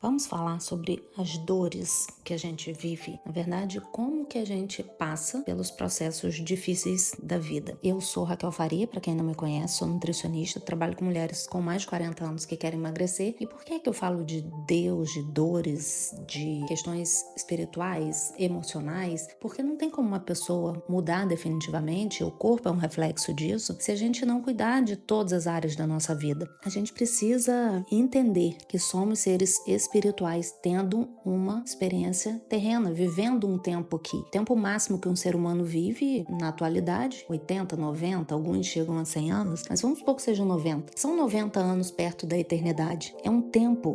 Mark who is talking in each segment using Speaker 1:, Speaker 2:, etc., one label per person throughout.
Speaker 1: Vamos falar sobre as dores que a gente vive, na verdade, como que a gente passa pelos processos difíceis da vida. Eu sou Raquel Faria, para quem não me conhece, sou nutricionista, trabalho com mulheres com mais de 40 anos que querem emagrecer. E por que é que eu falo de Deus, de dores, de questões espirituais, emocionais? Porque não tem como uma pessoa mudar definitivamente, o corpo é um reflexo disso, se a gente não cuidar de todas as áreas da nossa vida. A gente precisa entender que somos seres espirituais tendo uma experiência terrena, vivendo um tempo aqui. O tempo máximo que um ser humano vive na atualidade, 80, 90, alguns chegam a 100 anos, mas vamos supor que sejam 90. São 90 anos perto da eternidade. É um tempo.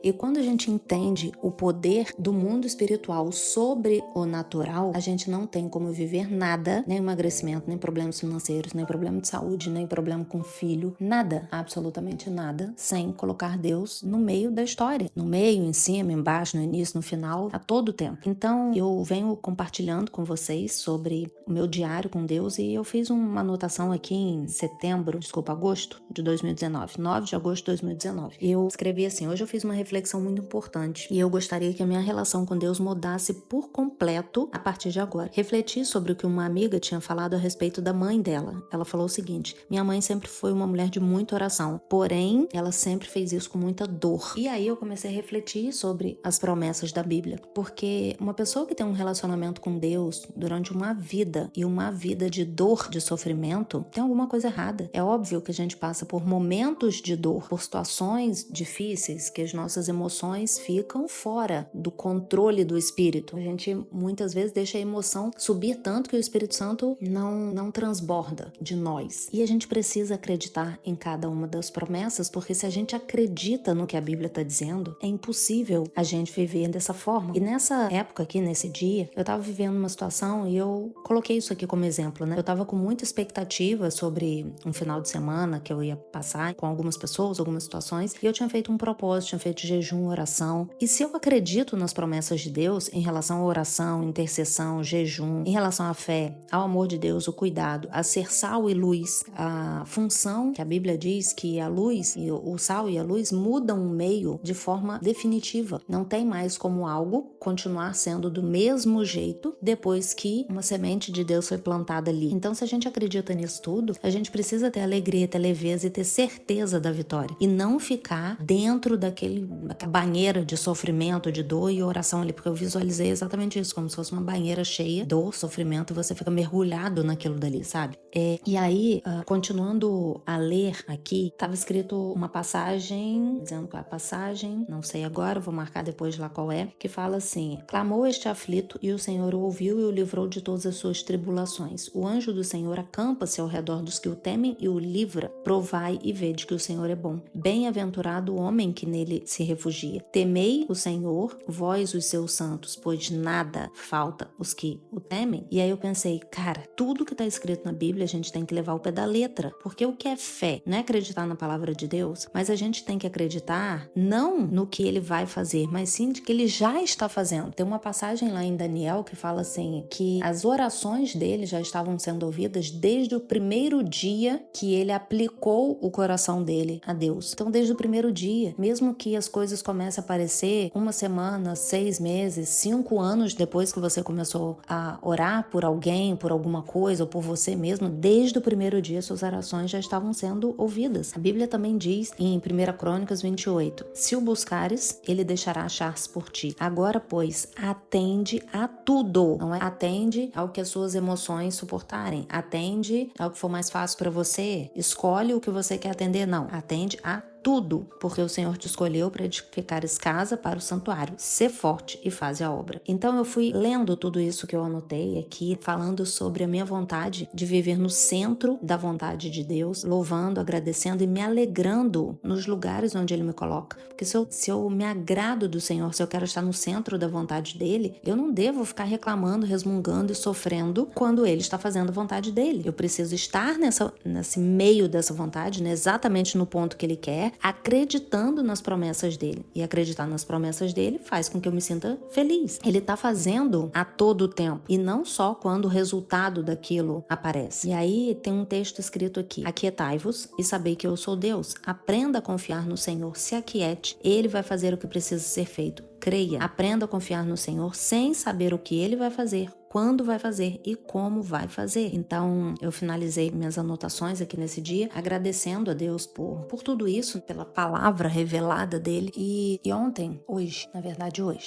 Speaker 1: E quando a gente entende o poder do mundo espiritual sobre o natural, a gente não tem como viver nada, nem emagrecimento, nem problemas financeiros, nem problema de saúde, nem problema com filho, nada, absolutamente nada, sem colocar Deus no meio da história. No meio, em cima, embaixo, no início, no final, a todo tempo. Então, eu venho compartilhando com vocês sobre o meu diário com Deus e eu fiz uma anotação aqui em agosto de 2019, 9 de agosto de 2019. Eu escrevi assim: hoje eu fiz uma reflexão muito importante e eu gostaria que a minha relação com Deus mudasse por completo a partir de agora. Refleti sobre o que uma amiga tinha falado a respeito da mãe dela. Ela falou o seguinte: minha mãe sempre foi uma mulher de muita oração, porém, ela sempre fez isso com muita dor. E aí eu comecei a refletir sobre as promessas da Bíblia, porque uma pessoa que tem um relacionamento com Deus durante uma vida e uma vida de dor, de sofrimento, tem alguma coisa errada. É óbvio que a gente passa por momentos de dor, por situações difíceis, que as nossas emoções ficam fora do controle do Espírito. A gente muitas vezes deixa a emoção subir tanto que o Espírito Santo não transborda de nós. E a gente precisa acreditar em cada uma das promessas, porque se a gente acredita no que a Bíblia está dizendo, é impossível a gente viver dessa forma. E nessa época aqui, nesse dia, eu tava vivendo uma situação e eu coloquei isso aqui como exemplo, né? Eu tava com muita expectativa sobre um final de semana que eu ia passar com algumas pessoas, algumas situações, e eu tinha feito um propósito, tinha feito jejum, oração. E se eu acredito nas promessas de Deus em relação à oração, intercessão, jejum, em relação à fé, ao amor de Deus, o cuidado, a ser sal e luz, a função que a Bíblia diz que a luz, e o sal e a luz mudam o meio de forma definitiva. Não tem mais como algo continuar sendo do mesmo jeito depois que uma semente de Deus foi plantada ali. Então, se a gente acredita nisso tudo, a gente precisa ter alegria, ter leveza e ter certeza da vitória. E não ficar dentro daquela banheira de sofrimento, de dor e oração ali, porque eu visualizei exatamente isso, como se fosse uma banheira cheia, dor, sofrimento, e você fica mergulhado naquilo dali, sabe? E aí, continuando a ler aqui, estava escrito uma passagem, dizendo qual é a passagem, não sei agora, vou marcar depois lá qual é, que fala assim: clamou este aflito e o Senhor o ouviu e o livrou de todas as suas tribulações. O anjo do Senhor acampa-se ao redor dos que o temem e o livra. Provai e vede que o Senhor é bom. Bem-aventurado o homem que nele se refugia. Temei o Senhor, vós os seus santos, pois nada falta os que o temem. E aí eu pensei, cara, tudo que está escrito na Bíblia a gente tem que levar ao pé da letra, porque o que é fé? Não é acreditar na palavra de Deus, mas a gente tem que acreditar não no que ele vai fazer, mas sim de que ele já está fazendo. Tem uma passagem lá em Daniel que fala assim, que as orações dele já estavam sendo ouvidas desde o primeiro dia que ele aplicou o coração dele a Deus. Então, desde o primeiro dia, mesmo que as coisas comecem a aparecer uma semana, 6 meses, 5 anos depois que você começou a orar por alguém, por alguma coisa, ou por você mesmo, desde o primeiro dia suas orações já estavam sendo ouvidas. A Bíblia também diz em 1 Crônicas 28, se o buscares, ele deixará achar-se por ti. Agora, pois, atende a tudo. Não é atende ao que as suas emoções suportarem. Atende ao que for mais fácil para você. Escolhe o que você quer atender. Não, atende a tudo, porque o Senhor te escolheu para edificares casa para o santuário. Sê forte e faze a obra. Então eu fui lendo tudo isso que eu anotei aqui, falando sobre a minha vontade de viver no centro da vontade de Deus, louvando, agradecendo e me alegrando nos lugares onde Ele me coloca. Porque se eu me agrado do Senhor, se eu quero estar no centro da vontade dEle, eu não devo ficar reclamando, resmungando e sofrendo quando Ele está fazendo a vontade dEle. Eu preciso estar nesse meio dessa vontade, né, exatamente no ponto que Ele quer, acreditando nas promessas dele. E acreditar nas promessas dele faz com que eu me sinta feliz. Ele tá fazendo a todo tempo e não só quando o resultado daquilo aparece. E aí tem um texto escrito aqui: aquietai-vos e sabei que eu sou Deus. Aprenda a confiar no Senhor, se aquiete. Ele vai fazer o que precisa ser feito. Creia, aprenda a confiar no Senhor sem saber o que Ele vai fazer, quando vai fazer e como vai fazer. Então, eu finalizei minhas anotações aqui nesse dia, agradecendo a Deus por tudo isso, pela palavra revelada dele. E hoje,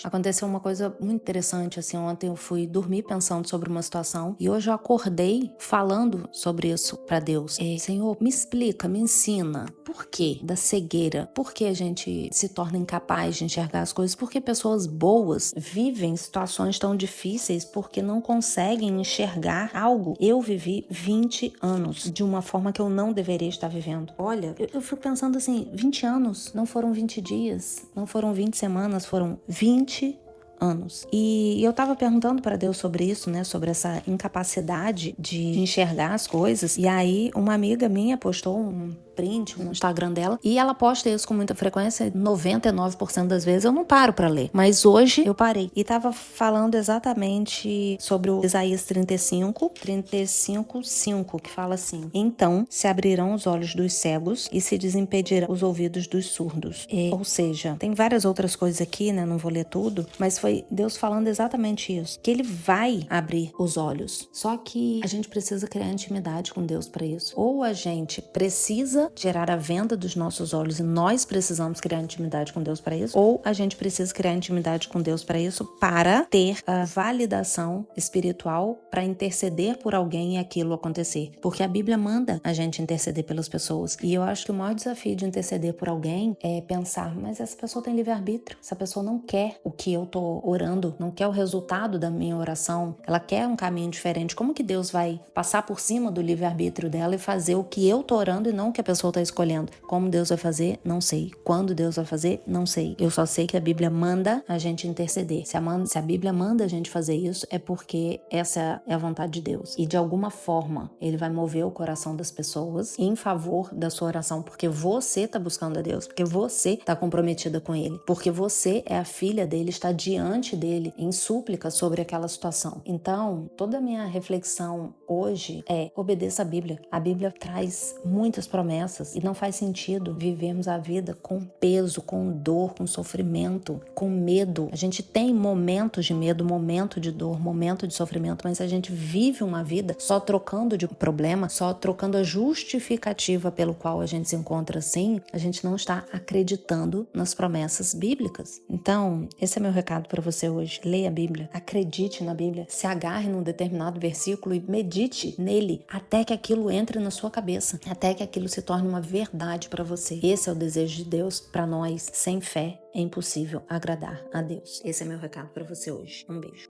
Speaker 1: aconteceu uma coisa muito interessante, assim, ontem eu fui dormir pensando sobre uma situação e hoje eu acordei falando sobre isso para Deus. Senhor, me explica, me ensina, por que da cegueira? Por que a gente se torna incapaz de enxergar as coisas? Por que pessoas boas vivem situações tão difíceis porque não conseguem enxergar algo? Eu vivi 20 anos de uma forma que eu não deveria estar vivendo. Olha, eu fico pensando assim, 20 anos não foram 20 dias, não foram 20 semanas, foram 20 anos. E eu tava perguntando para Deus sobre isso, né? Sobre essa incapacidade de enxergar as coisas. E aí uma amiga minha postou um print no Instagram dela e ela posta isso com muita frequência. 99% das vezes eu não paro para ler, mas hoje eu parei e tava falando exatamente sobre o Isaías 35:5, que fala assim: então se abrirão os olhos dos cegos e se desimpedirão os ouvidos dos surdos. Ou seja, tem várias outras coisas aqui, né? Não vou ler tudo, mas foi Deus falando exatamente isso, que Ele vai abrir os olhos. Só que a gente precisa criar intimidade com Deus para isso. Ou a gente precisa gerar a venda dos nossos olhos e nós precisamos criar intimidade com Deus para isso, ou a gente precisa criar intimidade com Deus para isso, para ter a validação espiritual para interceder por alguém e aquilo acontecer. Porque a Bíblia manda a gente interceder pelas pessoas. E eu acho que o maior desafio de interceder por alguém é pensar, mas essa pessoa tem livre-arbítrio, essa pessoa não quer o que eu tô orando, não quer o resultado da minha oração, ela quer um caminho diferente. Como que Deus vai passar por cima do livre-arbítrio dela e fazer o que eu tô orando e não o que a pessoa está escolhendo? Como Deus vai fazer? Não sei. Quando Deus vai fazer? Não sei. Eu só sei que a Bíblia manda a gente interceder. Se a Bíblia manda a gente fazer isso, é porque essa é a vontade de Deus. E de alguma forma, Ele vai mover o coração das pessoas em favor da sua oração, porque você está buscando a Deus, porque você está comprometida com Ele, porque você é a filha dele, está diante dele em súplica sobre aquela situação. Então, toda a minha reflexão hoje é: obedeça a Bíblia. A Bíblia traz muitas promessas e não faz sentido vivermos a vida com peso, com dor, com sofrimento, com medo. A gente tem momentos de medo, momento de dor, momento de sofrimento, mas a gente vive uma vida só trocando de problema, só trocando a justificativa pelo qual a gente se encontra assim, a gente não está acreditando nas promessas bíblicas. Então, esse é meu recado para você hoje. Leia a Bíblia, acredite na Bíblia, se agarre num determinado versículo e medite nele até que aquilo entre na sua cabeça, até que aquilo se torne uma verdade para você. Esse é o desejo de Deus para nós. Sem fé é impossível agradar a Deus. Esse é meu recado para você hoje. Um beijo.